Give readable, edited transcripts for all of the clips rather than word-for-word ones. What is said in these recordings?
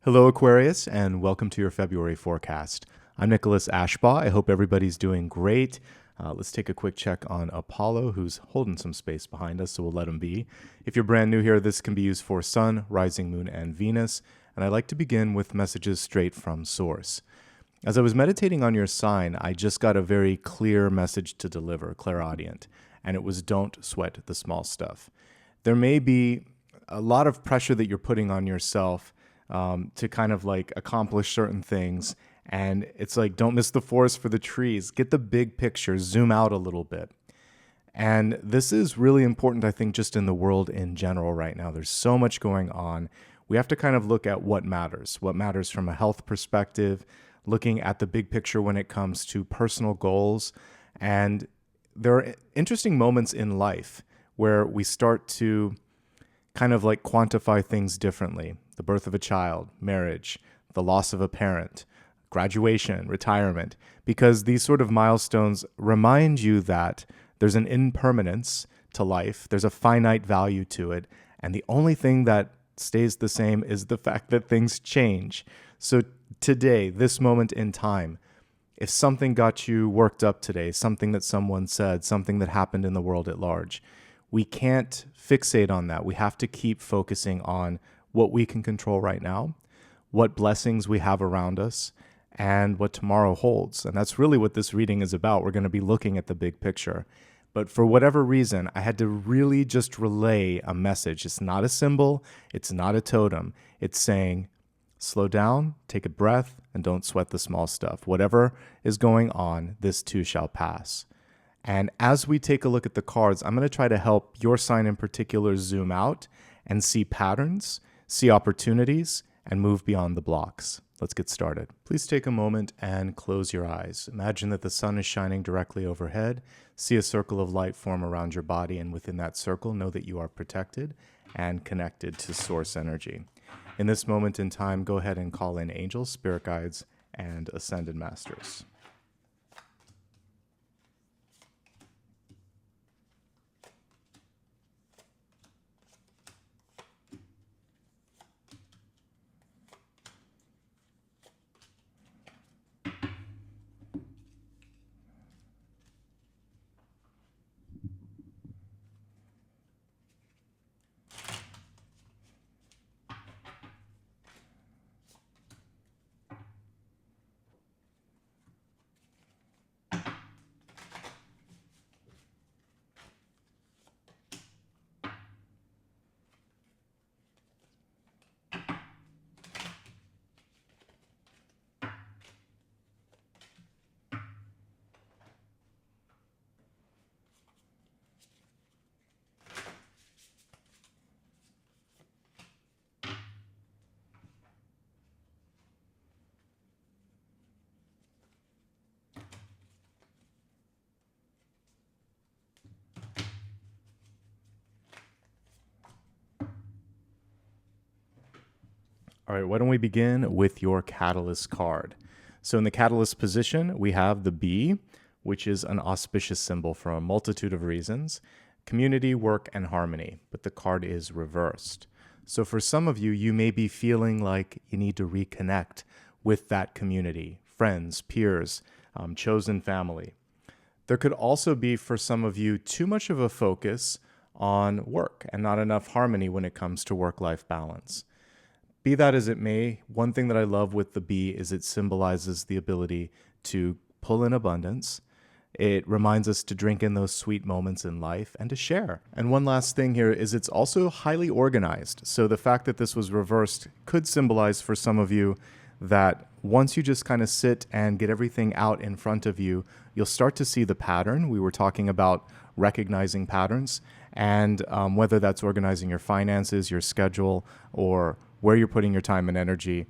Hello, Aquarius, and welcome to your February forecast. I'm Nicholas Ashbaugh. I hope everybody's doing great. Let's take a quick check on Apollo, who's holding some space behind us, so we'll let him be. If you're brand new here, this can be used for Sun, Rising Moon, and Venus, and I like to begin with messages straight from Source. As I was meditating on your sign, I just got a very clear message to deliver, clairaudient, and it was don't sweat the small stuff. There may be a lot of pressure that you're putting on yourself to kind of like accomplish certain things. And it's like, don't miss the forest for the trees. Get the big picture, zoom out a little bit. And this is really important, I think, just in the world in general right now. There's so much going on. We have to kind of look at what matters from a health perspective, looking at the big picture when it comes to personal goals. And there are interesting moments in life where we start to kind of like quantify things differently. The birth of a child, marriage, the loss of a parent, graduation, retirement, because these sort of milestones remind you that there's an impermanence to life, there's a finite value to it, and the only thing that stays the same is the fact that things change. So today, this moment in time, if something got you worked up today, something that someone said, something that happened in the world at large, we can't fixate on that. We have to keep focusing on what we can control right now, what blessings we have around us, and what tomorrow holds. And that's really what this reading is about. We're going to be looking at the big picture. But for whatever reason, I had to really just relay a message. It's not a symbol. It's not a totem. It's saying, slow down, take a breath, and don't sweat the small stuff. Whatever is going on, this too shall pass. And as we take a look at the cards, I'm going to try to help your sign in particular zoom out and see patterns, see opportunities, and move beyond the blocks. Let's get started. Please take a moment and close your eyes. Imagine that the sun is shining directly overhead. See a circle of light form around your body, and within that circle, know that you are protected and connected to source energy. In this moment in time, go ahead and call in angels, spirit guides, and ascended masters. All right, why don't we begin with your catalyst card? So in the catalyst position, we have the bee, which is an auspicious symbol for a multitude of reasons, community, work, and harmony, but the card is reversed. So for some of you, you may be feeling like you need to reconnect with that community, friends, peers, chosen family. There could also be, for some of you, too much of a focus on work and not enough harmony when it comes to work-life balance. Be that as it may, one thing that I love with the bee is it symbolizes the ability to pull in abundance. It reminds us to drink in those sweet moments in life and to share. And one last thing here is it's also highly organized. So the fact that this was reversed could symbolize for some of you that once you just kind of sit and get everything out in front of you, you'll start to see the pattern. We were talking about recognizing patterns, and whether that's organizing your finances, your schedule, or where you're putting your time and energy.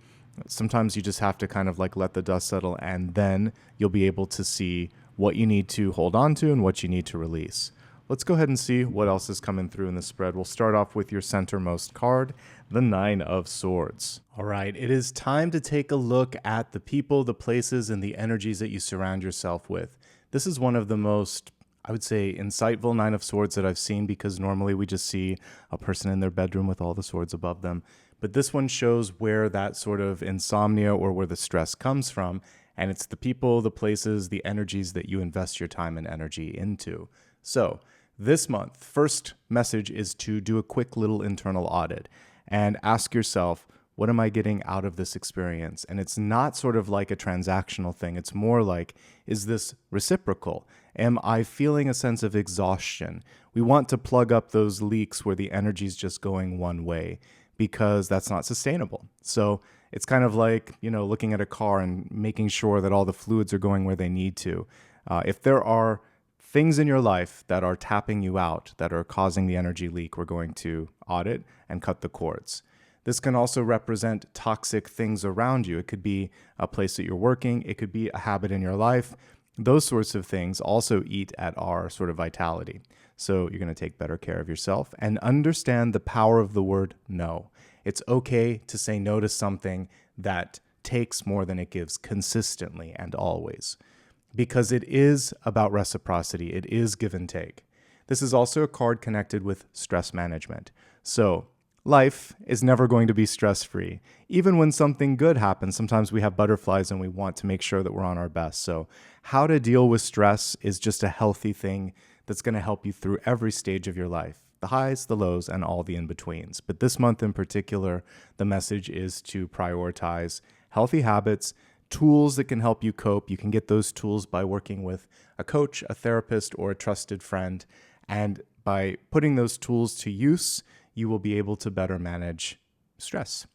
Sometimes you just have to kind of like let the dust settle, and then you'll be able to see what you need to hold on to and what you need to release. Let's go ahead and see what else is coming through in the spread. We'll start off with your centermost card, the Nine of Swords. All right, it is time to take a look at the people, the places, and the energies that you surround yourself with. This is one of the most, I would say, insightful Nine of Swords that I've seen, because normally we just see a person in their bedroom with all the swords above them. But this one shows where that sort of insomnia or where the stress comes from. And it's the people, the places, the energies that you invest your time and energy into. So this month, first message is to do a quick little internal audit and ask yourself, what am I getting out of this experience? And it's not sort of like a transactional thing. It's more like, is this reciprocal? Am I feeling a sense of exhaustion? We want to plug up those leaks where the energy is just going one way, because that's not sustainable. So it's kind of like, looking at a car and making sure that all the fluids are going where they need to. If there are things in your life that are tapping you out, that are causing the energy leak, we're going to audit and cut the cords. This can also represent toxic things around you. It could be a place that you're working. It could be a habit in your life. Those sorts of things also eat at our sort of vitality. So you're going to take better care of yourself and understand the power of the word no. It's okay to say no to something that takes more than it gives consistently and always, because it is about reciprocity. It is give and take. This is also a card connected with stress management. So life is never going to be stress-free. Even when something good happens, sometimes we have butterflies and we want to make sure that we're on our best. So how to deal with stress is just a healthy thing that's going to help you through every stage of your life, the highs, the lows, and all the in-betweens. But this month in particular, the message is to prioritize healthy habits, tools that can help you cope. You can get those tools by working with a coach, a therapist, or a trusted friend. And by putting those tools to use, you will be able to better manage stress.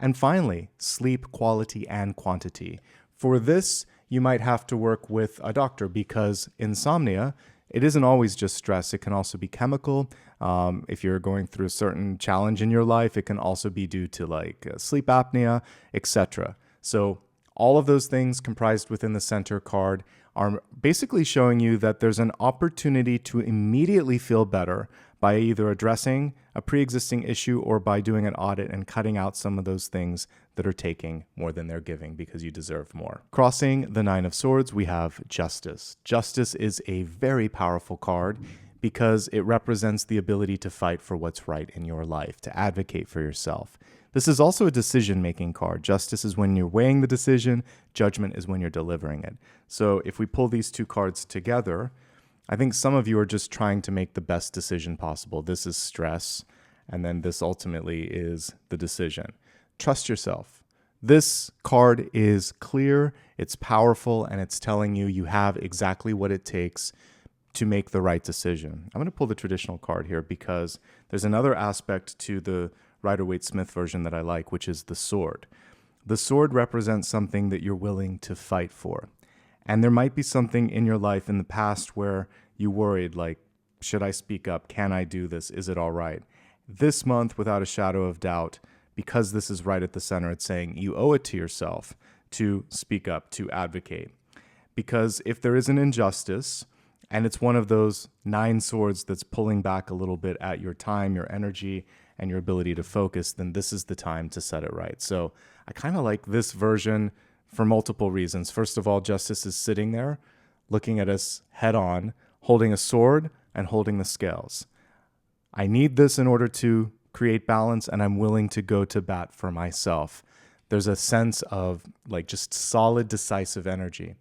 And finally, sleep quality and quantity. For this, you might have to work with a doctor, because insomnia, it isn't always just stress. It can also be chemical. If you're going through a certain challenge in your life, it can also be due to sleep apnea, etc. So all of those things comprised within the center card are basically showing you that there's an opportunity to immediately feel better by either addressing a pre-existing issue or by doing an audit and cutting out some of those things that are taking more than they're giving, because you deserve more. Crossing the Nine of Swords, we have Justice. Justice is a very powerful card because it represents the ability to fight for what's right in your life, to advocate for yourself. This is also a decision-making card. Justice is when you're weighing the decision. Judgment is when you're delivering it. So if we pull these two cards together, I think some of you are just trying to make the best decision possible. This is stress, and then this ultimately is the decision. Trust yourself. This card is clear, it's powerful, and it's telling you you have exactly what it takes to make the right decision. I'm going to pull the traditional card here because there's another aspect to the Rider-Waite-Smith version that I like, which is the sword. The sword represents something that you're willing to fight for. And there might be something in your life in the past where you worried, like, should I speak up? Can I do this? Is it all right? This month, without a shadow of doubt, because this is right at the center, it's saying you owe it to yourself to speak up, to advocate. Because if there is an injustice, and it's one of those 9 swords that's pulling back a little bit at your time, your energy, and your ability to focus, then this is the time to set it right. So I kind of like this version for multiple reasons. First of all, Justice is sitting there, looking at us head on, holding a sword and holding the scales. I need this in order to create balance, and I'm willing to go to bat for myself. There's a sense of just solid, decisive energy.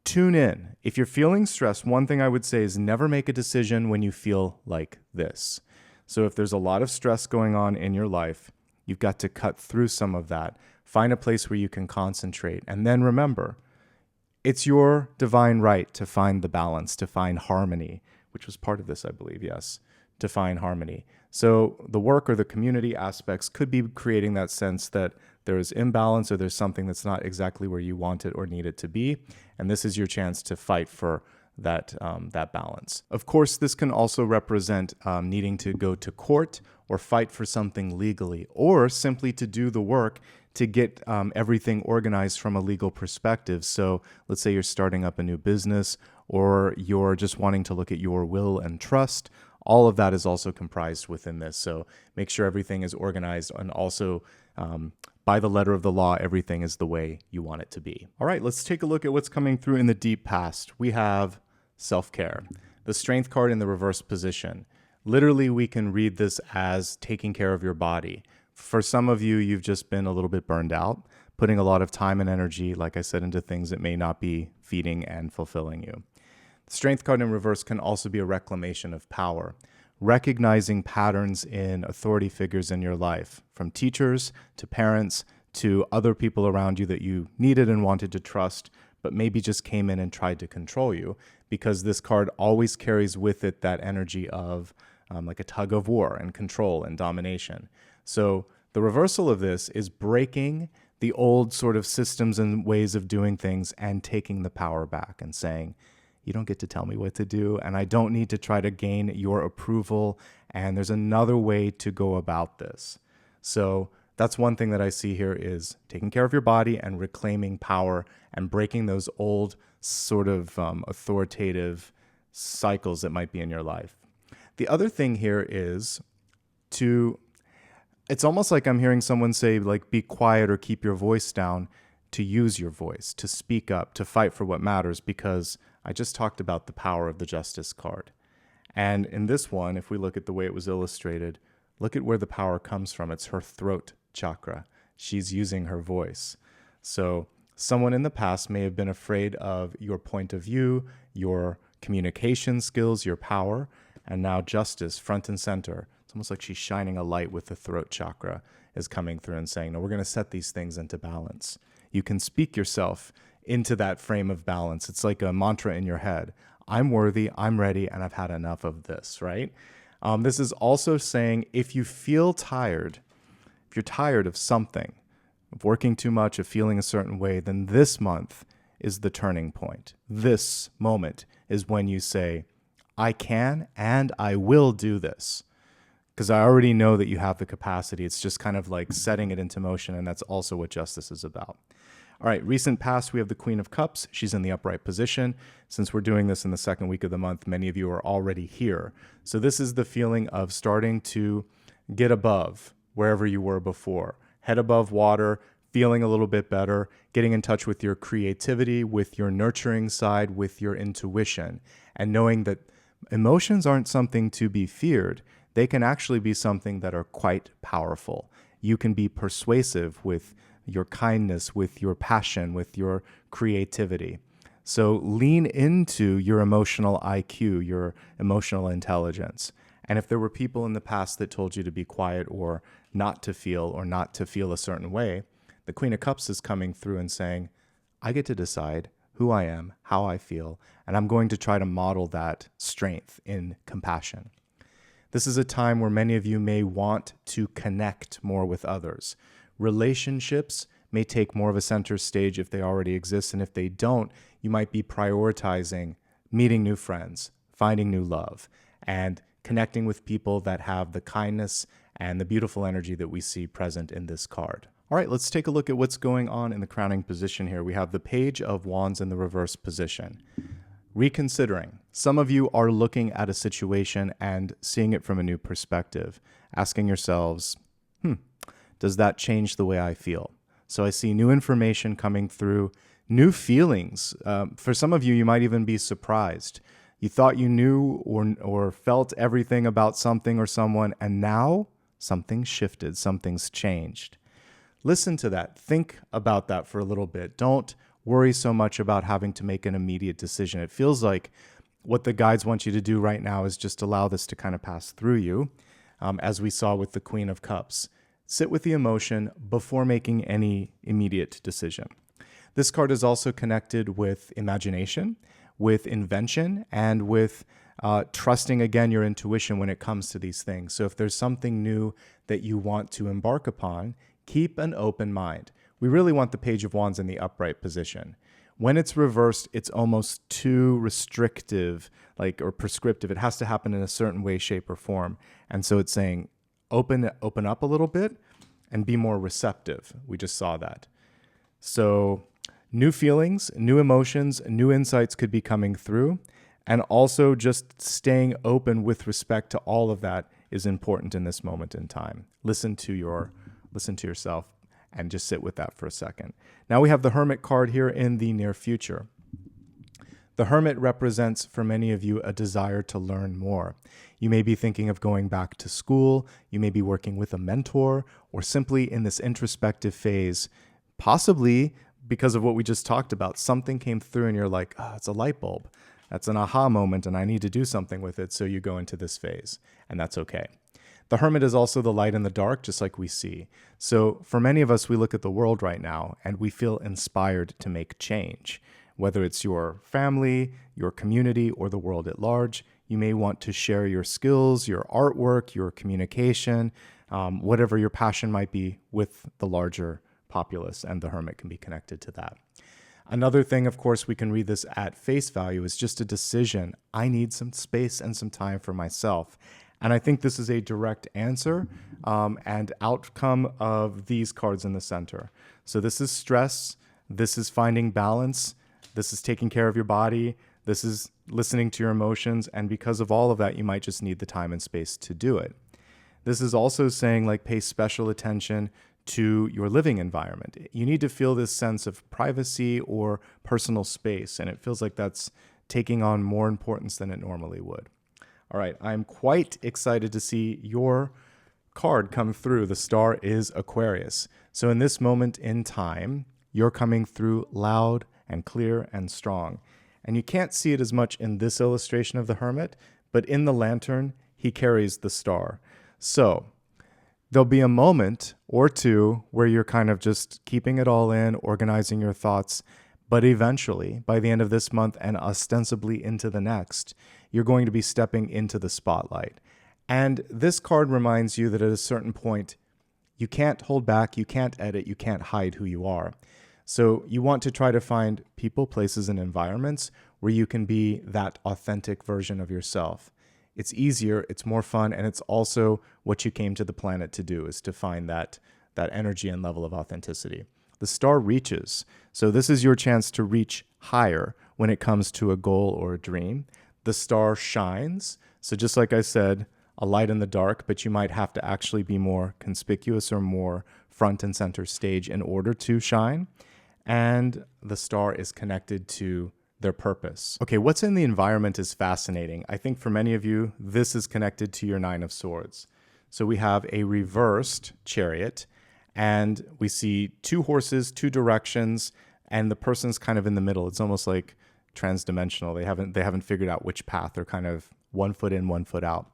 Tune in. If you're feeling stressed, one thing I would say is never make a decision when you feel like this. So if there's a lot of stress going on in your life, you've got to cut through some of that. Find a place where you can concentrate. And then remember, it's your divine right to find the balance, to find harmony, which was part of this, I believe, yes, to find harmony. So the work or the community aspects could be creating that sense that there is imbalance or there's something that's not exactly where you want it or need it to be. And this is your chance to fight for that balance. Of course, this can also represent needing to go to court or fight for something legally, or simply to do the work to get everything organized from a legal perspective. So let's say you're starting up a new business, or you're just wanting to look at your will and trust. All of that is also comprised within this. So make sure everything is organized, and also by the letter of the law, everything is the way you want it to be. All right, let's take a look at what's coming through in the deep past. We have self-care, the strength card in the reverse position. Literally, we can read this as taking care of your body. For some of you, you've just been a little bit burned out, putting a lot of time and energy, like I said, into things that may not be feeding and fulfilling you. The Strength card in reverse can also be a reclamation of power, recognizing patterns in authority figures in your life, from teachers to parents to other people around you that you needed and wanted to trust, but maybe just came in and tried to control you, because this card always carries with it that energy of like a tug of war and control and domination. So the reversal of this is breaking the old sort of systems and ways of doing things and taking the power back and saying, you don't get to tell me what to do, and I don't need to try to gain your approval, and there's another way to go about this. So that's one thing that I see here is taking care of your body and reclaiming power and breaking those old sort of authoritative cycles that might be in your life. The other thing here is it's almost like I'm hearing someone say, like, be quiet or keep your voice down, to use your voice, to speak up, to fight for what matters, because I just talked about the power of the Justice card. And in this one, if we look at the way it was illustrated, look at where the power comes from. It's her throat chakra. She's using her voice. So someone in the past may have been afraid of your point of view, your communication skills, your power, and now Justice, front and center. It's almost like she's shining a light with the throat chakra, is coming through and saying, no, we're going to set these things into balance. You can speak yourself into that frame of balance. It's like a mantra in your head. I'm worthy, I'm ready, and I've had enough of this, right? This is also saying, if you feel tired, if you're tired of something, of working too much, of feeling a certain way, then this month is the turning point. This moment is when you say, I can and I will do this, because I already know that you have the capacity. It's just kind of like setting it into motion, and that's also what Justice is about. All right, recent past, we have the Queen of Cups. She's in the upright position. Since we're doing this in the second week of the month, many of you are already here. So this is the feeling of starting to get above wherever you were before. Head above water, feeling a little bit better, getting in touch with your creativity, with your nurturing side, with your intuition, and knowing that emotions aren't something to be feared. They can actually be something that are quite powerful. You can be persuasive with your kindness, with your passion, with your creativity. So lean into your emotional IQ, your emotional intelligence. And if there were people in the past that told you to be quiet or not to feel a certain way, the Queen of Cups is coming through and saying, I get to decide who I am, how I feel, and I'm going to try to model that strength in compassion. This is a time where many of you may want to connect more with others. Relationships may take more of a center stage if they already exist, and if they don't, you might be prioritizing meeting new friends, finding new love, and connecting with people that have the kindness and the beautiful energy that we see present in this card. All right, let's take a look at what's going on in the crowning position here. We have the Page of Wands in the reverse position. Reconsidering. Some of you are looking at a situation and seeing it from a new perspective, asking yourselves, does that change the way I feel? So I see new information coming through, new feelings. For some of you, you might even be surprised. You thought you knew or felt everything about something or someone, and now something's shifted, something's changed. Listen to that. Think about that for a little bit. Don't worry so much about having to make an immediate decision. It feels like what the guides want you to do right now is just allow this to kind of pass through you, as we saw with the Queen of Cups. Sit with the emotion before making any immediate decision. This card is also connected with imagination, with invention, and with trusting, again, your intuition when it comes to these things. So if there's something new that you want to embark upon, keep an open mind. We really want the Page of Wands in the upright position. When it's reversed, it's almost too restrictive, or prescriptive. It has to happen in a certain way, shape, or form. And so it's saying, open up a little bit and be more receptive. We just saw that. So new feelings, new emotions, new insights could be coming through. And also just staying open with respect to all of that is important in this moment in time. Listen to yourself and just sit with that for a second. Now we have the Hermit card here in the near future. The hermit represents for many of you a desire to learn more. You may be thinking of going back to school, you may be working with a mentor, or simply in this introspective phase, possibly because of what we just talked about. Something came through and you're like, oh, it's a light bulb. That's an aha moment and I need to do something with it. So you go into this phase, and that's okay. The hermit is also the light in the dark, just like we see. So for many of us, we look at the world right now and we feel inspired to make change. Whether it's your family, your community, or the world at large, you may want to share your skills, your artwork, your communication, whatever your passion might be with the larger populace, and the hermit can be connected to that. Another thing, of course, we can read this at face value, is just a decision. I need some space and some time for myself. And I think this is a direct answer and outcome of these cards in the center. So this is stress. This is finding balance. This is taking care of your body. This is listening to your emotions. And because of all of that, you might just need the time and space to do it. This is also saying, like, pay special attention to your living environment. You need to feel this sense of privacy or personal space, and it feels like that's taking on more importance than it normally would. All right, I'm quite excited to see your card come through. The star is Aquarius. So in this moment in time, you're coming through loud and clear and strong. And you can't see it as much in this illustration of the hermit, but in the lantern, he carries the star. So there'll be a moment or two where you're kind of just keeping it all in, organizing your thoughts, but eventually, by the end of this month and ostensibly into the next, you're going to be stepping into the spotlight. And this card reminds you that at a certain point, you can't hold back, you can't edit, you can't hide who you are. So you want to try to find people, places, and environments where you can be that authentic version of yourself. It's easier, it's more fun, and it's also what you came to the planet to do, is to find that energy and level of authenticity. The star reaches. So this is your chance to reach higher when it comes to a goal or a dream. The star shines. So just like I said, a light in the dark, but you might have to actually be more conspicuous or more front and center stage in order to shine. And the star is connected to their purpose. Okay, what's in the environment is fascinating. I think for many of you, this is connected to your Nine of Swords. So we have a reversed chariot, and we see two horses, two directions, and the person's kind of in the middle. It's almost like transdimensional. They haven't figured out which path. They're kind of 1 foot in, 1 foot out.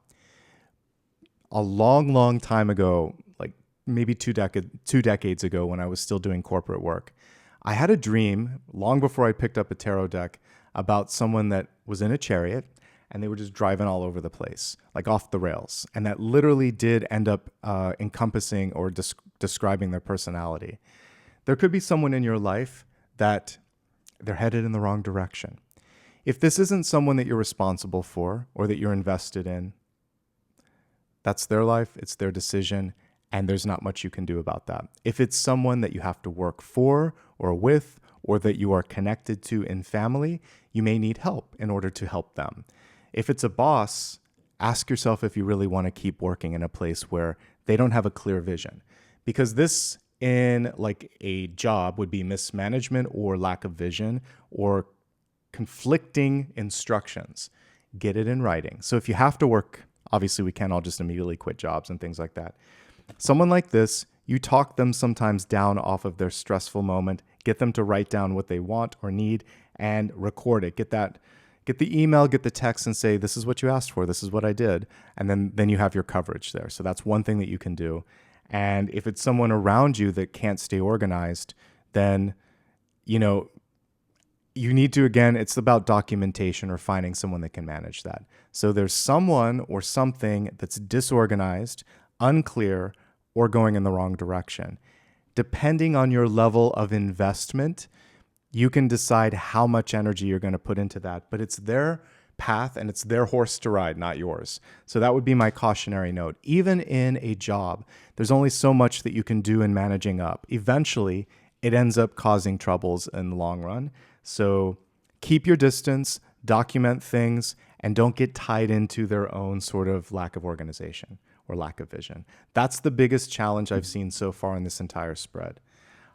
A long, long time ago, like maybe two decades ago, when I was still doing corporate work, I had a dream long before I picked up a tarot deck about someone that was in a chariot and they were just driving all over the place, like off the rails. And that literally did end up encompassing or describing their personality. There could be someone in your life that they're headed in the wrong direction. If this isn't someone that you're responsible for or that you're invested in, that's their life, it's their decision, and there's not much you can do about that. If it's someone that you have to work for or with, or that you are connected to in family, you may need help in order to help them. If it's a boss, ask yourself if you really want to keep working in a place where they don't have a clear vision. Because this in like a job would be mismanagement or lack of vision or conflicting instructions. Get it in writing. So if you have to work, obviously we can't all just immediately quit jobs and things like that. Someone like this, you talk them sometimes down off of their stressful moment, get them to write down what they want or need and record it. Get the email, get the text and say, this is what you asked for, this is what I did. And then you have your coverage there. So that's one thing that you can do. And if it's someone around you that can't stay organized, then, you need to, again, it's about documentation or finding someone that can manage that. So there's someone or something that's disorganized, unclear, or going in the wrong direction. Depending on your level of investment, you can decide how much energy you're going to put into that, but it's their path and it's their horse to ride, not yours. So that would be my cautionary note. Even in a job, there's only so much that you can do in managing up. Eventually, it ends up causing troubles in the long run. So keep your distance, document things, and don't get tied into their own sort of lack of organization or lack of vision. That's the biggest challenge I've seen so far in this entire spread.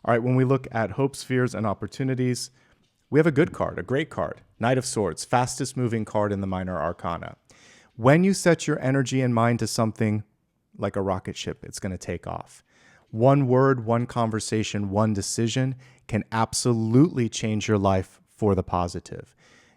All right, when we look at hopes, fears, and opportunities, we have a good card, a great card, Knight of Swords, fastest moving card in the minor arcana. When you set your energy and mind to something like a rocket ship, it's going to take off. One word, one conversation, one decision can absolutely change your life for the positive.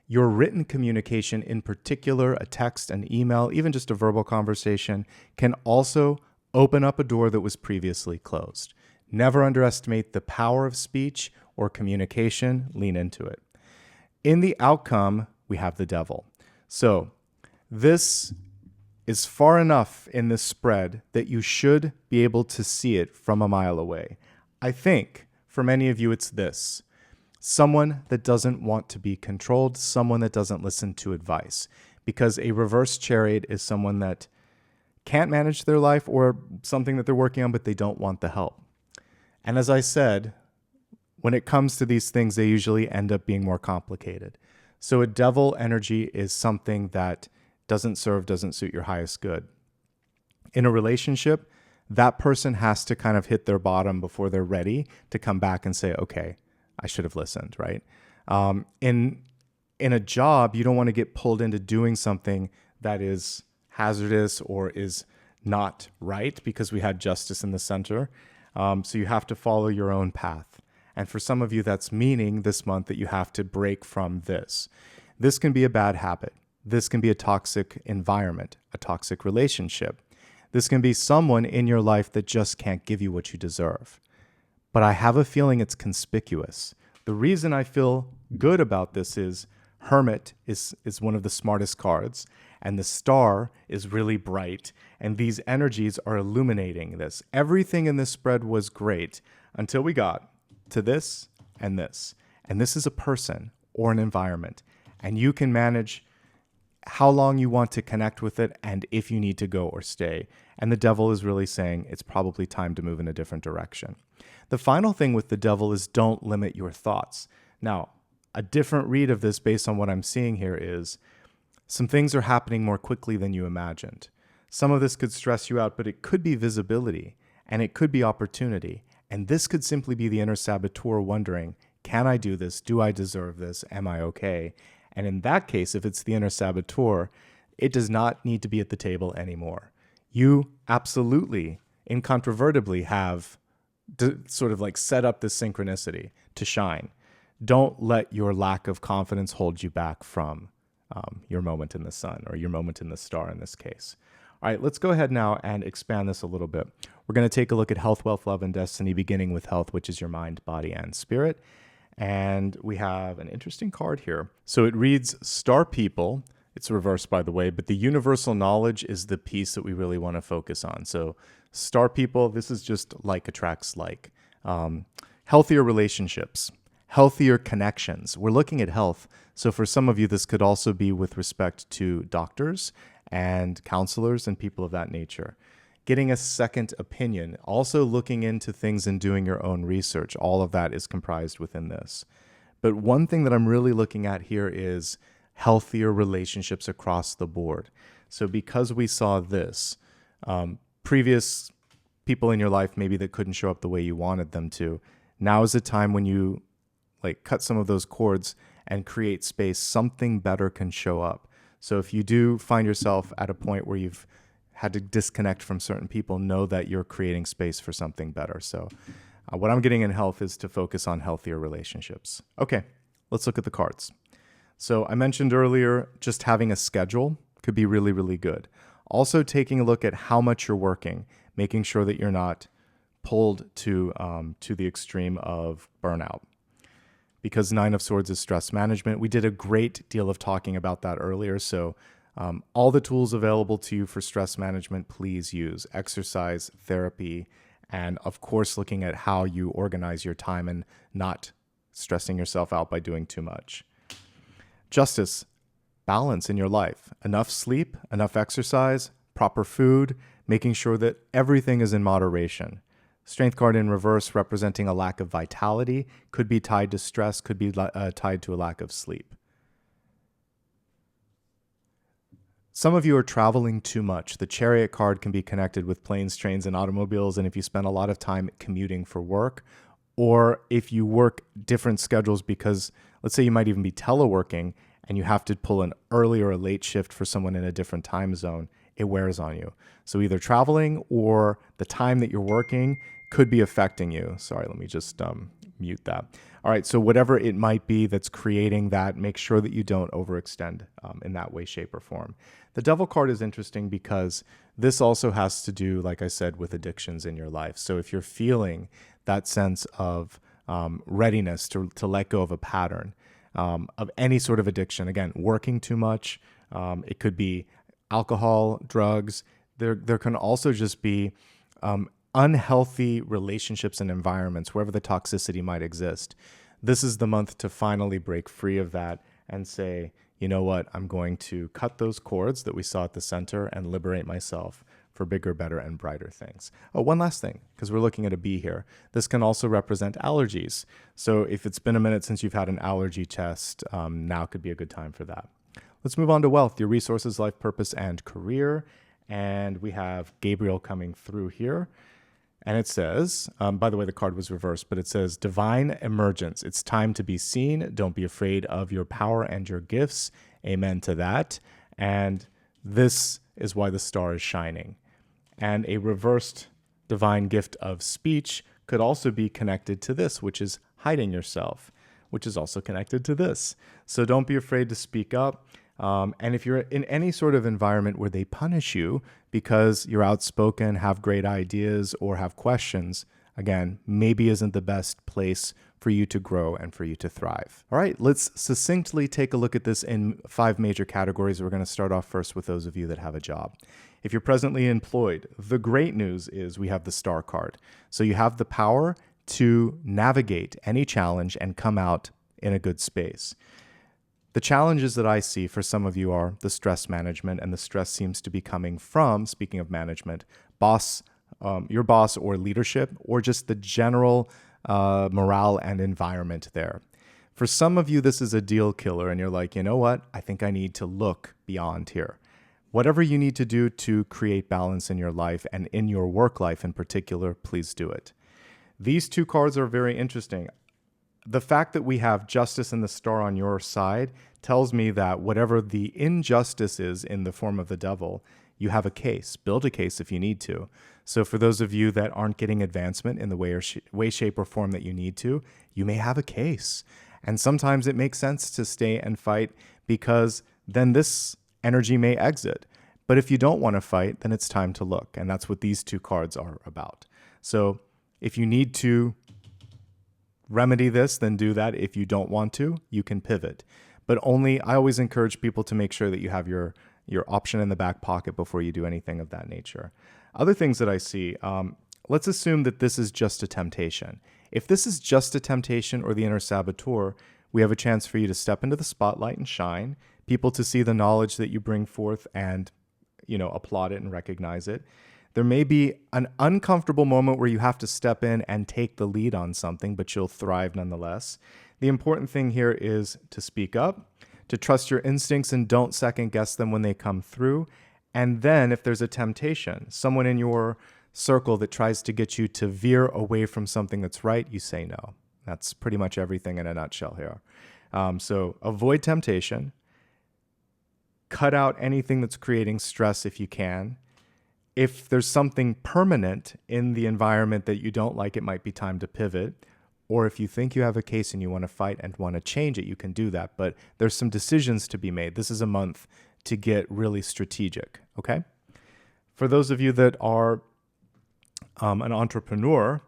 Your written communication, in particular, a text, an email, even just a verbal conversation, can also open up a door that was previously closed. Never underestimate the power of speech or communication. Lean into it. In the outcome, we have the devil. So this is far enough in this spread that you should be able to see it from a mile away. I think for many of you, it's this. Someone that doesn't want to be controlled, someone that doesn't listen to advice. Because a reverse chariot is someone that can't manage their life or something that they're working on, but they don't want the help. And as I said, when it comes to these things, they usually end up being more complicated. So a devil energy is something that doesn't suit your highest good. In a relationship, that person has to kind of hit their bottom before they're ready to come back and say, okay, I should have listened, right? In a job, you don't want to get pulled into doing something that is hazardous or is not right because we had justice in the center. So you have to follow your own path. And for some of you, that's meaning this month that you have to break from this. This can be a bad habit. This can be a toxic environment, a toxic relationship. This can be someone in your life that just can't give you what you deserve. But I have a feeling it's conspicuous. The reason I feel good about this is Hermit is one of the smartest cards, and the Star is really bright, and these energies are illuminating this. Everything in this spread was great until we got to this and this. And this is a person or an environment, and you can manage how long you want to connect with it and if you need to go or stay. And the devil is really saying it's probably time to move in a different direction. The final thing with the devil is don't limit your thoughts. Now, a different read of this based on what I'm seeing here is some things are happening more quickly than you imagined. Some of this could stress you out, but it could be visibility and it could be opportunity. And this could simply be the inner saboteur wondering, can I do this? Do I deserve this? Am I okay? And in that case, if it's the inner saboteur, it does not need to be at the table anymore. You absolutely, incontrovertibly have to sort of like set up this synchronicity to shine. Don't let your lack of confidence hold you back from your moment in the sun or your moment in the star in this case. All right, let's go ahead now and expand this a little bit. We're going to take a look at health, wealth, love, and destiny, beginning with health, which is your mind, body, and spirit. And we have an interesting card here. So it reads Star People. It's reversed, by the way, but the universal knowledge is the piece that we really want to focus on. So Star People, this is just like attracts like. Healthier relationships, healthier connections. We're looking at health. So for some of you, this could also be with respect to doctors and counselors and people of that nature. Getting a second opinion, also looking into things and doing your own research. All of that is comprised within this. But one thing that I'm really looking at here is healthier relationships across the board. So because we saw this, previous people in your life maybe that couldn't show up the way you wanted them to, now is the time when you like cut some of those cords and create space, something better can show up. So if you do find yourself at a point where you've had to disconnect from certain people, know that you're creating space for something better. So what I'm getting in health is to focus on healthier relationships. Okay, let's look at the cards. So I mentioned earlier, just having a schedule could be really, really good. Also taking a look at how much you're working, making sure that you're not pulled to the extreme of burnout. Because Nine of Swords is stress management. We did a great deal of talking about that earlier. So all the tools available to you for stress management, please use exercise, therapy, and of course, looking at how you organize your time and not stressing yourself out by doing too much. Justice, balance in your life, enough sleep, enough exercise, proper food, making sure that everything is in moderation. Strength card in reverse representing a lack of vitality, could be tied to stress, could be tied to a lack of sleep. Some of you are traveling too much. The Chariot card can be connected with planes, trains, and automobiles, and if you spend a lot of time commuting for work or if you work different schedules because let's say you might even be teleworking and you have to pull an early or a late shift for someone in a different time zone, it wears on you. So either traveling or the time that you're working could be affecting you. Sorry, let me just mute that. All right, so whatever it might be that's creating that, make sure that you don't overextend in that way, shape, or form. The Devil card is interesting because this also has to do, like I said, with addictions in your life. So if you're feeling that sense of readiness to let go of a pattern of any sort of addiction, again, working too much, it could be alcohol, drugs. There can also just be unhealthy relationships and environments, wherever the toxicity might exist. This is the month to finally break free of that and say, you know what, I'm going to cut those cords that we saw at the center and liberate myself for bigger, better, and brighter things. Oh, one last thing, because we're looking at a B here. This can also represent allergies. So if it's been a minute since you've had an allergy test, now could be a good time for that. Let's move on to wealth, your resources, life purpose, and career. And we have Gabriel coming through here. And it says, by the way, the card was reversed, but it says divine emergence. It's time to be seen. Don't be afraid of your power and your gifts. Amen to that. And this is why the star is shining. And a reversed divine gift of speech could also be connected to this, which is hiding yourself, which is also connected to this. So don't be afraid to speak up. And if you're in any sort of environment where they punish you because you're outspoken, have great ideas, or have questions, again, maybe isn't the best place for you to grow and for you to thrive. All right, let's succinctly take a look at this in 5 major categories. We're going to start off first with those of you that have a job. If you're presently employed, the great news is we have the star card. So you have the power to navigate any challenge and come out in a good space. The challenges that I see for some of you are the stress management, and the stress seems to be coming from, speaking of management, your boss or leadership, or just the general morale and environment there. For some of you, this is a deal killer, and you're like, you know what? I think I need to look beyond here. Whatever you need to do to create balance in your life and in your work life in particular, please do it. These 2 cards are very interesting. The fact that we have justice and the star on your side tells me that whatever the injustice is in the form of the devil, you have a case. Build a case if you need to. So for those of you that aren't getting advancement in the way, shape, or form that you need to, you may have a case. And sometimes it makes sense to stay and fight because then this energy may exit. But if you don't want to fight, then it's time to look. And that's what these 2 cards are about. So if you need to remedy this, then do that. If you don't want to, you can pivot. But I always encourage people to make sure that you have your option in the back pocket before you do anything of that nature. Other things that I see, let's assume that this is just a temptation. If this is just a temptation or the inner saboteur, we have a chance for you to step into the spotlight and shine, people to see the knowledge that you bring forth and, applaud it and recognize it. There may be an uncomfortable moment where you have to step in and take the lead on something, but you'll thrive nonetheless. The important thing here is to speak up, to trust your instincts and don't second guess them when they come through. And then if there's a temptation, someone in your circle that tries to get you to veer away from something that's right, you say no. That's pretty much everything in a nutshell here. So avoid temptation. Cut out anything that's creating stress if you can. If there's something permanent in the environment that you don't like, it might be time to pivot. Or if you think you have a case and you want to fight and want to change it, you can do that. But there's some decisions to be made. This is a month to get really strategic, okay? For those of you that are an entrepreneur,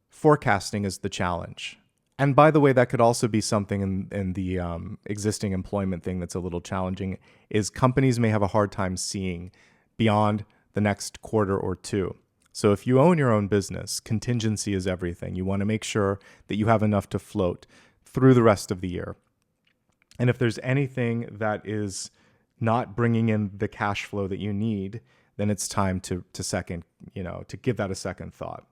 forecasting is the challenge. And by the way, that could also be something in the existing employment thing that's a little challenging, is companies may have a hard time seeing beyond the next quarter or 2. So if you own your own business, contingency is everything. You want to make sure that you have enough to float through the rest of the year. And if there's anything that is not bringing in the cash flow that you need, then it's time to give that a second thought.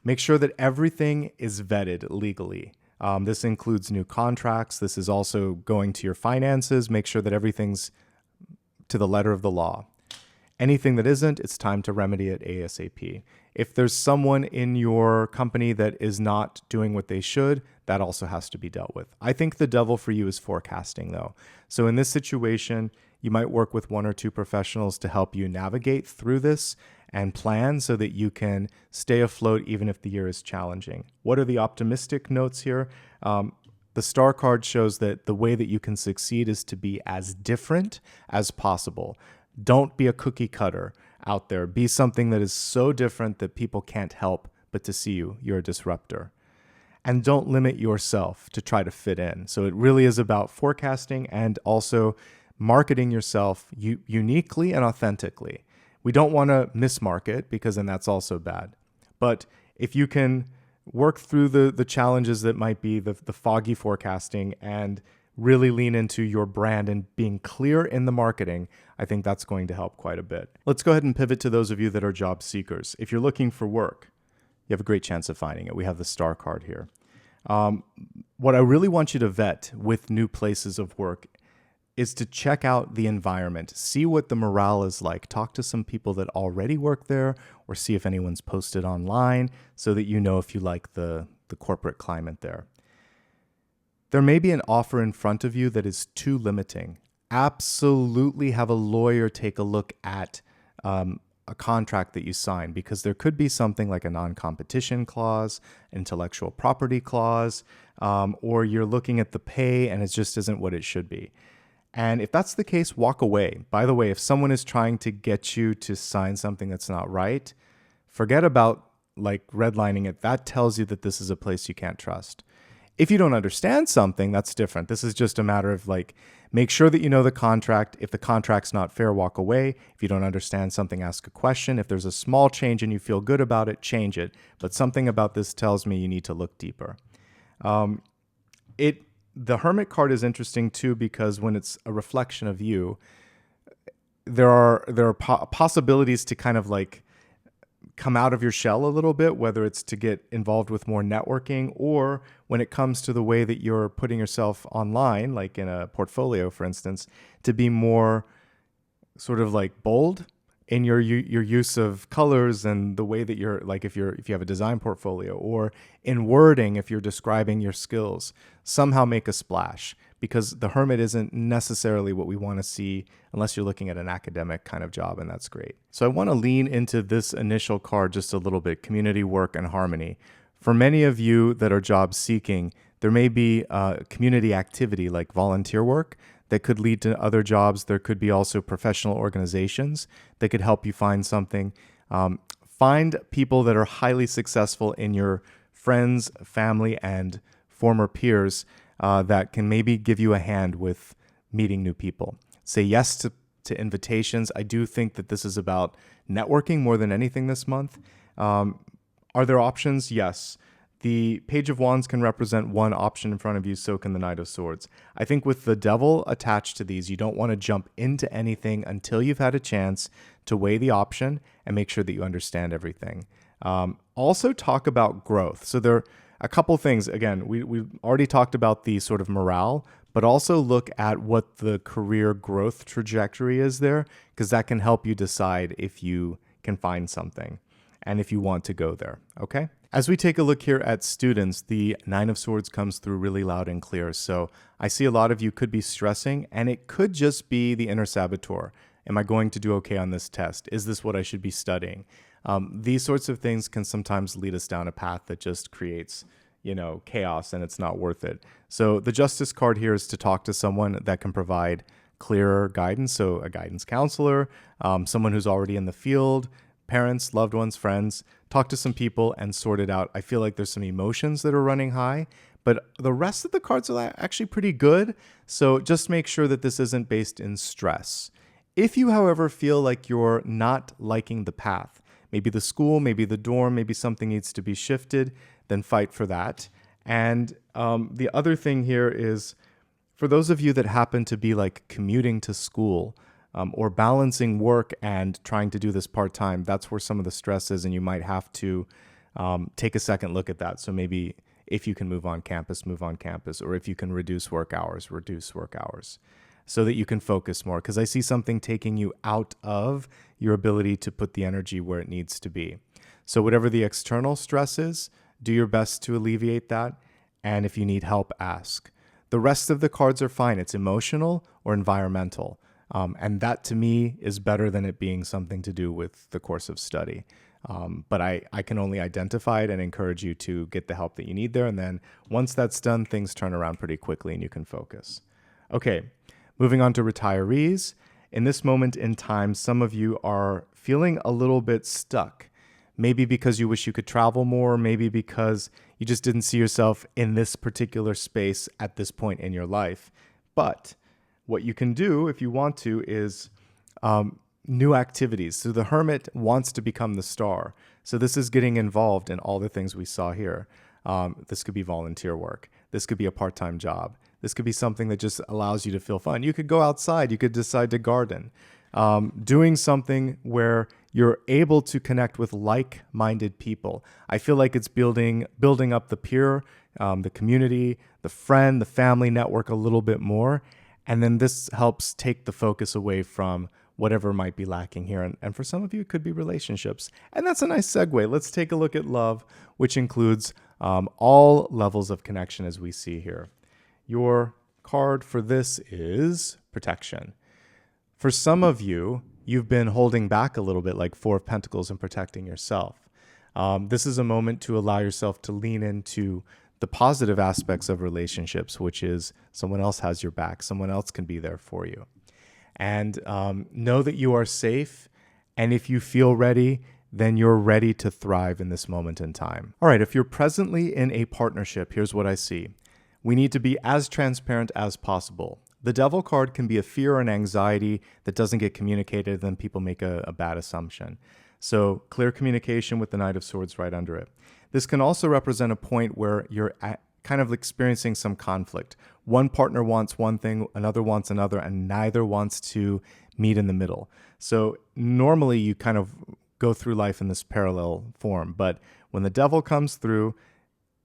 Make sure that everything is vetted legally. This includes new contracts. This is also going to your finances. Make sure that everything's to the letter of the law. Anything that isn't, it's time to remedy it ASAP. If there's someone in your company that is not doing what they should, that also has to be dealt with. I think the devil for you is forecasting, though. So in this situation, you might work with one or two professionals to help you navigate through this and plan so that you can stay afloat even if the year is challenging. What are the optimistic notes here? The star card shows that the way that you can succeed is to be as different as possible. Don't be a cookie cutter out there. Be something that is so different that people can't help but to see you. You're a disruptor. And don't limit yourself to try to fit in. So it really is about forecasting and also marketing yourself uniquely and authentically. We don't want to mismarket because then that's also bad. But if you can work through the challenges that might be the foggy forecasting and really lean into your brand and being clear in the marketing, I think that's going to help quite a bit. Let's go ahead and pivot to those of you that are job seekers. If you're looking for work, you have a great chance of finding it. We have the star card here. What I really want you to vet with new places of work is to check out the environment, see what the morale is like, talk to some people that already work there, or see if anyone's posted online so that you know if you like the corporate climate there. There may be an offer in front of you that is too limiting. Absolutely have a lawyer take a look at a contract that you sign, because there could be something like a non-competition clause, intellectual property clause, or you're looking at the pay and it just isn't what it should be. And if that's the case, walk away. By the way, if someone is trying to get you to sign something that's not right, forget about like redlining it. That tells you that this is a place you can't trust. If you don't understand something, that's different. This is just a matter of like, make sure that you know the contract. If the contract's not fair, walk away. If you don't understand something, ask a question. If there's a small change and you feel good about it, change it. But something about this tells me you need to look deeper. The Hermit card is interesting too, because when it's a reflection of you, there are possibilities to kind of like come out of your shell a little bit, whether it's to get involved with more networking, or when it comes to the way that you're putting yourself online, like in a portfolio, for instance, to be more sort of like bold in your use of colors and the way that you're like, if you have a design portfolio, or in wording, if you're describing your skills, somehow make a splash, because the Hermit isn't necessarily what we want to see unless you're looking at an academic kind of job, and that's great. So I want to lean into this initial card just a little bit, community, work, and harmony. For many of you that are job seeking, there may be community activity like volunteer work that could lead to other jobs. There could be also professional organizations that could help you find something. Find people that are highly successful in your friends, family, and former peers that can maybe give you a hand with meeting new people. Say yes to invitations. I do think that this is about networking more than anything this month. Are there options? Yes. The Page of Wands can represent one option in front of you, so can the Knight of Swords. I think with the Devil attached to these, you don't want to jump into anything until you've had a chance to weigh the option and make sure that you understand everything. Also talk about growth. So there are a couple things. Again, we already talked about the sort of morale, but also look at what the career growth trajectory is there, because that can help you decide if you can find something and if you want to go there, okay? As we take a look here at students, the Nine of Swords comes through really loud and clear. So I see a lot of you could be stressing, and it could just be the inner saboteur. Am I going to do okay on this test? Is this what I should be studying? These sorts of things can sometimes lead us down a path that just creates, chaos, and it's not worth it. So the Justice card here is to talk to someone that can provide clearer guidance. So a guidance counselor, someone who's already in the field, parents, loved ones, friends. Talk to some people and sort it out. I feel like there's some emotions that are running high, but the rest of the cards are actually pretty good. So just make sure that this isn't based in stress. If you, however, feel like you're not liking the path, maybe the school, maybe the dorm, maybe something needs to be shifted, then fight for that. And the other thing here is, for those of you that happen to be like commuting to school, or balancing work and trying to do this part-time, that's where some of the stress is, and you might have to take a second look at that. So maybe if you can move on campus, or if you can reduce work hours, reduce work hours. so that you can focus more, because I see something taking you out of your ability to put the energy where it needs to be. So whatever the external stress is, do your best to alleviate that. And if you need help, ask. The rest of the cards are fine. It's emotional or environmental. And that to me is better than it being something to do with the course of study. But I can only identify it and encourage you to get the help that you need there. And then once that's done, things turn around pretty quickly and you can focus. Okay, moving on to retirees. In this moment in time, some of you are feeling a little bit stuck. Maybe because you wish you could travel more, maybe because you just didn't see yourself in this particular space at this point in your life. But what you can do if you want to is new activities. So the hermit wants to become the star. So this is getting involved in all the things we saw here. This could be volunteer work. This could be a part-time job. This could be something that just allows you to feel fun. You could go outside. You could decide to garden. Doing something where you're able to connect with like-minded people. I feel like it's building up the peer, the community, the friend, the family network a little bit more. And then this helps take the focus away from whatever might be lacking here. And for some of you, it could be relationships. And that's a nice segue. Let's take a look at love, which includes all levels of connection as we see here. Your card for this is protection. For some of you, you've been holding back a little bit, like Four of Pentacles, and protecting yourself. This is a moment to allow yourself to lean into the positive aspects of relationships, which is someone else has your back. Someone else can be there for you. And know that you are safe. And if you feel ready, then you're ready to thrive in this moment in time. All right, if you're presently in a partnership, here's what I see. We need to be as transparent as possible. The Devil card can be a fear and anxiety that doesn't get communicated, then people make a bad assumption. So clear communication with the Knight of Swords right under it. This can also represent a point where you're kind of experiencing some conflict. One partner wants one thing, another wants another, and neither wants to meet in the middle. So normally you kind of go through life in this parallel form, but when the Devil comes through,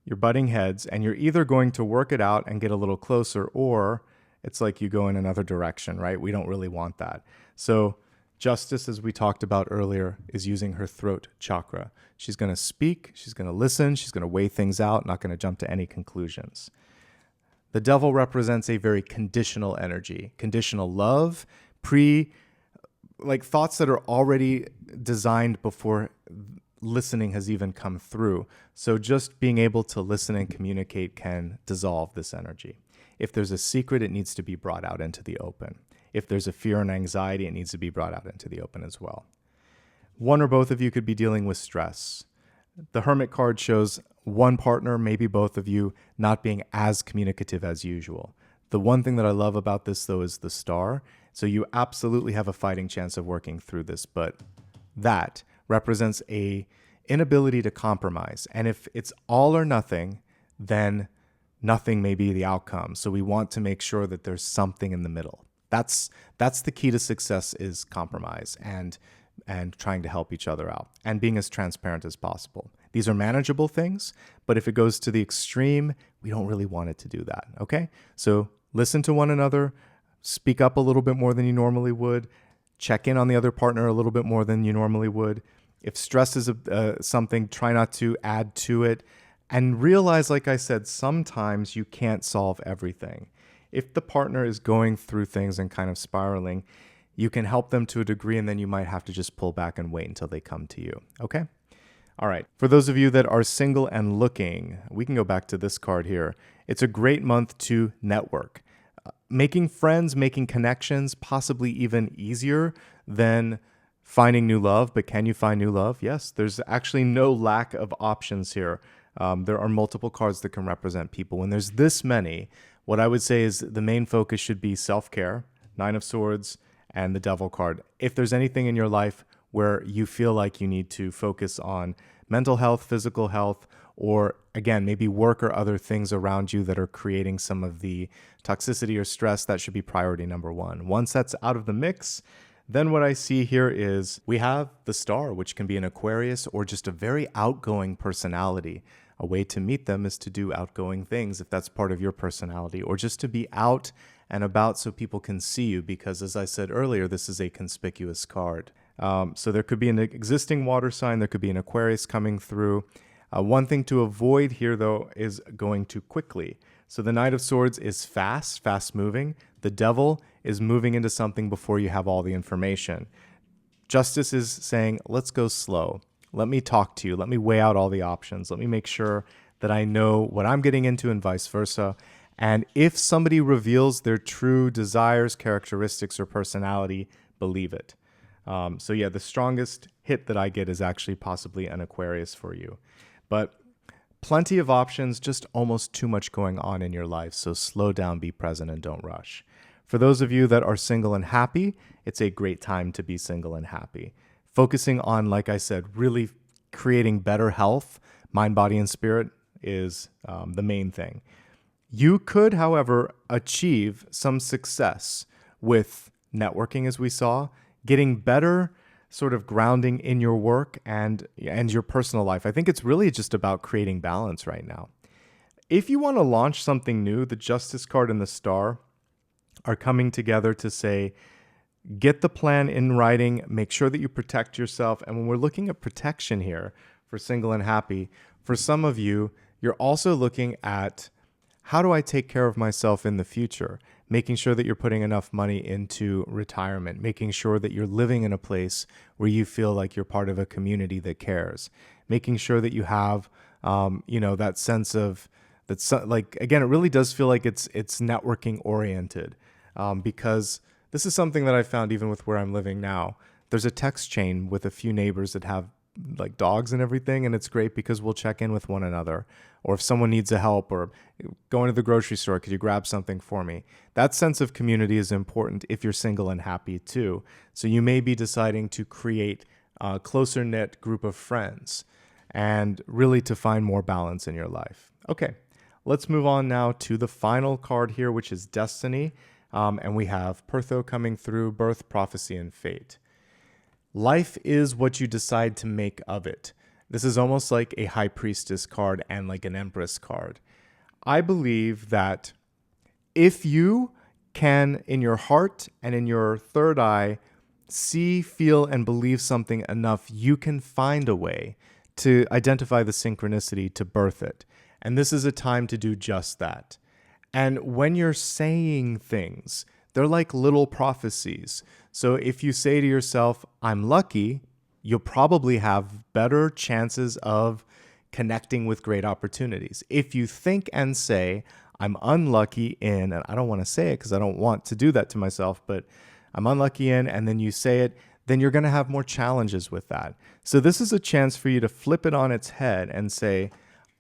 you're butting heads, and you're either going to work it out and get a little closer, or it's like you go in another direction, right? We don't really want that. So Justice, as we talked about earlier, is using her throat chakra. She's going to speak, she's going to listen, she's going to weigh things out, not going to jump to any conclusions. The Devil represents a very conditional energy, conditional love, like thoughts that are already designed before listening has even come through. So just being able to listen and communicate can dissolve this energy. If there's a secret, it needs to be brought out into the open. If there's a fear and anxiety, it needs to be brought out into the open as well. One or both of you could be dealing with stress. The Hermit card shows one partner, maybe both of you, not being as communicative as usual. The one thing that I love about this, though, is the star. So you absolutely have a fighting chance of working through this, but that represents a inability to compromise. And if it's all or nothing, then nothing may be the outcome. So we want to make sure that there's something in the middle. That's the key to success, is compromise and trying to help each other out and being as transparent as possible. These are manageable things, but if it goes to the extreme, we don't really want it to do that, okay? So listen to one another, speak up a little bit more than you normally would, check in on the other partner a little bit more than you normally would. If stress is something, try not to add to it, and realize, like I said, sometimes you can't solve everything. If the partner is going through things and kind of spiraling, you can help them to a degree, and then you might have to just pull back and wait until they come to you, okay? All right, for those of you that are single and looking, we can go back to this card here. It's a great month to network. Making friends, making connections, possibly even easier than finding new love. But can you find new love? Yes, there's actually no lack of options here. There are multiple cards that can represent people. When there's this many, what I would say is the main focus should be self-care, Nine of Swords, and the Devil card. If there's anything in your life where you feel like you need to focus on mental health, physical health, or again, maybe work or other things around you that are creating some of the toxicity or stress, that should be priority number one. Once that's out of the mix, then what I see here is we have the star, which can be an Aquarius or just a very outgoing personality. A way to meet them is to do outgoing things if that's part of your personality, or just to be out and about so people can see you because, as I said earlier, this is a conspicuous card. So there could be an existing water sign, there could be an Aquarius coming through. One thing to avoid here, though, is going too quickly. So the Knight of Swords is fast moving. The Devil is moving into something before you have all the information. Justice is saying, let's go slow. Let me talk to you. Let me weigh out all the options. Let me make sure that I know what I'm getting into and vice versa. And if somebody reveals their true desires, characteristics, or personality, believe it. So yeah, the strongest hit that I get is actually possibly an Aquarius for you. But plenty of options, just almost too much going on in your life. So slow down, be present, and don't rush. For those of you that are single and happy, it's a great time to be single and happy. Focusing on, like I said, really creating better health, mind, body, and spirit is the main thing. You could, however, achieve some success with networking, as we saw, getting better sort of grounding in your work and your personal life. I think it's really just about creating balance right now. If you want to launch something new, the Justice card and the Star are coming together to say, get the plan in writing, make sure that you protect yourself. And when we're looking at protection here for single and happy, for some of you, you're also looking at, how do I take care of myself in the future? Making sure that you're putting enough money into retirement, making sure that you're living in a place where you feel like you're part of a community that cares, making sure that you have, that sense of, again, it really does feel like it's networking oriented, because this is something that I found even with where I'm living now. There's a text chain with a few neighbors that have like dogs and everything, and it's great because we'll check in with one another. Or if someone needs a help, or going to the grocery store, could you grab something for me? That sense of community is important if you're single and happy too. So you may be deciding to create a closer knit group of friends and really to find more balance in your life. Okay, let's move on now to the final card here, which is Destiny. And we have Pertho coming through, Birth, Prophecy, and Fate. Life is what you decide to make of it. This is almost like a High Priestess card and like an Empress card. I believe that if you can, in your heart and in your third eye, see, feel, and believe something enough, you can find a way to identify the synchronicity to birth it. And this is a time to do just that. And when you're saying things, they're like little prophecies. So if you say to yourself, I'm lucky, you'll probably have better chances of connecting with great opportunities. If you think and say, I'm unlucky in, and I don't want to say it because I don't want to do that to myself, but I'm unlucky in, and then you say it, then you're going to have more challenges with that. So this is a chance for you to flip it on its head and say,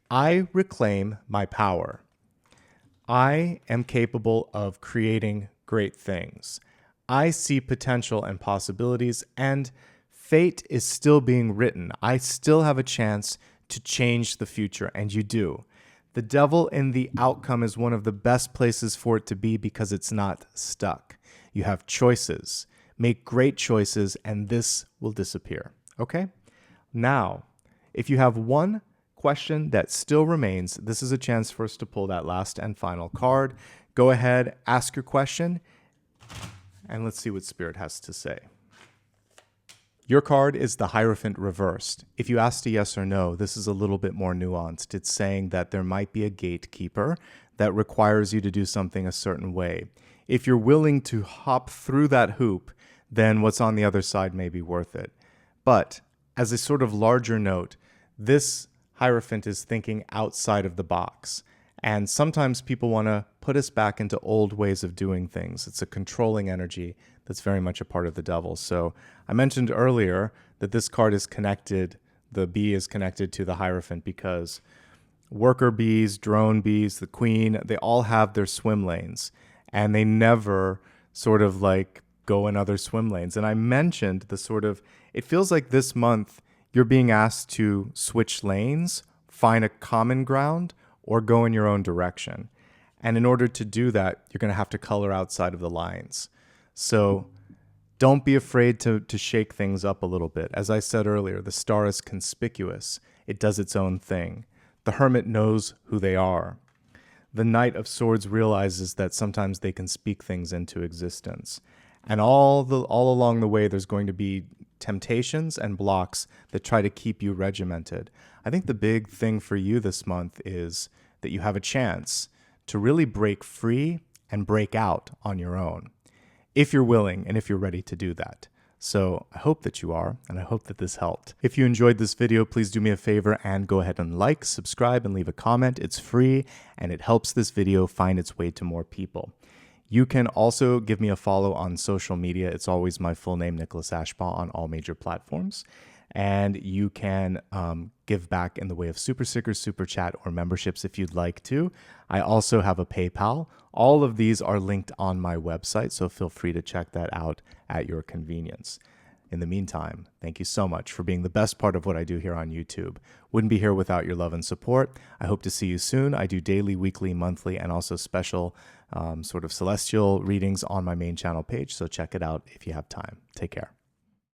I reclaim my power. I am capable of creating great things. I see potential and possibilities, and fate is still being written. I still have a chance to change the future, and you do. The Devil in the outcome is one of the best places for it to be because it's not stuck. You have choices. Make great choices, and this will disappear. Okay? Now, if you have one question that still remains, this is a chance for us to pull that last and final card. Go ahead, ask your question, and let's see what Spirit has to say. Your card is the Hierophant reversed. If you asked a yes or no, this is a little bit more nuanced. It's saying that there might be a gatekeeper that requires you to do something a certain way. If you're willing to hop through that hoop, then what's on the other side may be worth it. But as a sort of larger note, this Hierophant is thinking outside of the box. And sometimes people want to put us back into old ways of doing things. It's a controlling energy that's very much a part of the Devil. So I mentioned earlier that this card is connected, the bee is connected to the Hierophant because worker bees, drone bees, the queen, they all have their swim lanes. And they never sort of like go in other swim lanes. And I mentioned the sort of, it feels like this month you're being asked to switch lanes, find a common ground, or go in your own direction. And in order to do that, you're going to have to color outside of the lines. So don't be afraid to shake things up a little bit. As I said earlier, the Star is conspicuous. It does its own thing. The Hermit knows who they are. the Knight of Swords realizes that sometimes they can speak things into existence. And all along the way, there's going to be temptations and blocks that try to keep you regimented. I think the big thing for you this month is that you have a chance to really break free and break out on your own, if you're willing and if you're ready to do that. So I hope that you are, and I hope that this helped. If you enjoyed this video, please do me a favor and go ahead and like, subscribe, and leave a comment. It's free, and it helps this video find its way to more people. You can also give me a follow on social media. It's always my full name, Nicholas Ashbaugh, on all major platforms. And you can give back in the way of super stickers, super chat, or memberships if you'd like to. I also have a PayPal. All of these are linked on my website, so feel free to check that out at your convenience. In the meantime, thank you so much for being the best part of what I do here on YouTube. Wouldn't be here without your love and support. I hope to see you soon. I do daily, weekly, monthly, and also special sort of celestial readings on my main channel page, so check it out if you have time. Take care.